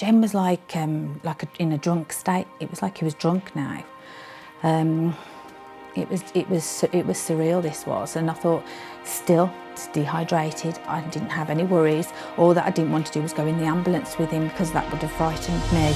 Jem was in a drunk state. It was like he was drunk now. It was surreal, this was, and I thought, still dehydrated. I didn't have any worries. All that I didn't want to do was go in the ambulance with him, because that would have frightened me.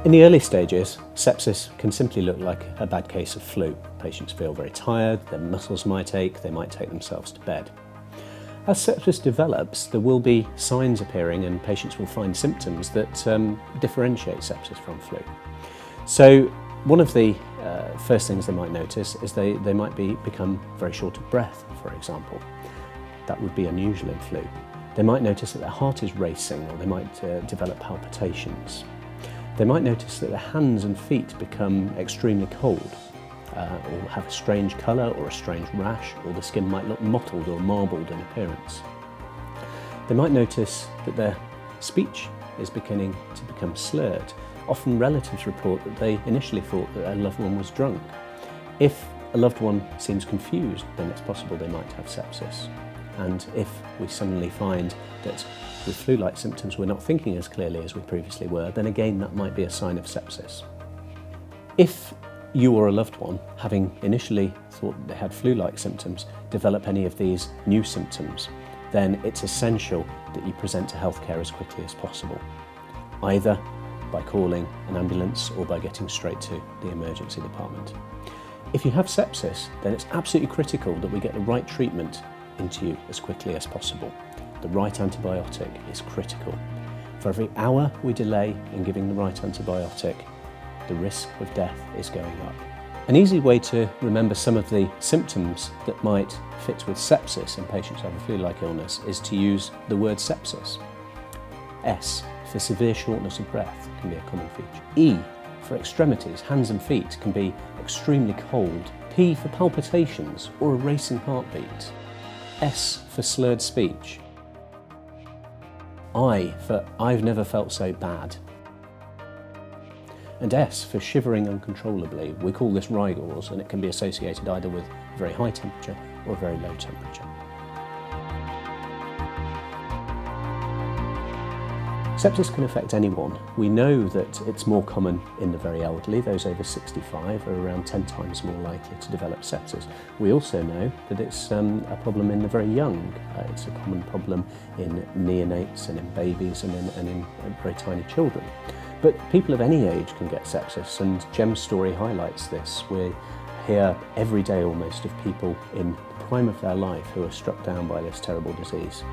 In the early stages, sepsis can simply look like a bad case of flu. Patients feel very tired, their muscles might ache, they might take themselves to bed. As sepsis develops, there will be signs appearing and patients will find symptoms that differentiate sepsis from flu. So one of the first things they might notice is they might become very short of breath, for example. That would be unusual in flu. They might notice that their heart is racing, or they might develop palpitations. They might notice that their hands and feet become extremely cold, or have a strange colour or a strange rash, or the skin might look mottled or marbled in appearance. They might notice that their speech is beginning to become slurred. Often relatives report that they initially thought that their loved one was drunk. If a loved one seems confused, then it's possible they might have sepsis. And if we suddenly find that with flu-like symptoms we're not thinking as clearly as we previously were, then again that might be a sign of sepsis. If you or a loved one, having initially thought that they had flu-like symptoms, develop any of these new symptoms, then it's essential that you present to healthcare as quickly as possible, either by calling an ambulance or by getting straight to the emergency department. If you have sepsis, then it's absolutely critical that we get the right treatment into you as quickly as possible. The right antibiotic is critical. For every hour we delay in giving the right antibiotic, the risk of death is going up. An easy way to remember some of the symptoms that might fit with sepsis in patients who have a flu-like illness is to use the word sepsis. S for severe shortness of breath can be a common feature. E for extremities, hands and feet, can be extremely cold. P for palpitations or a racing heartbeat. S for slurred speech. I for I've never felt so bad. And S for shivering uncontrollably. We call this rigors, and it can be associated either with a very high temperature or a very low temperature. Sepsis can affect anyone. We know that it's more common in the very elderly. Those over 65 are around 10 times more likely to develop sepsis. We also know that it's a problem in the very young. It's a common problem in neonates and in babies and in very tiny children. But people of any age can get sepsis, and Jem's story highlights this. We hear every day almost of people in the prime of their life who are struck down by this terrible disease.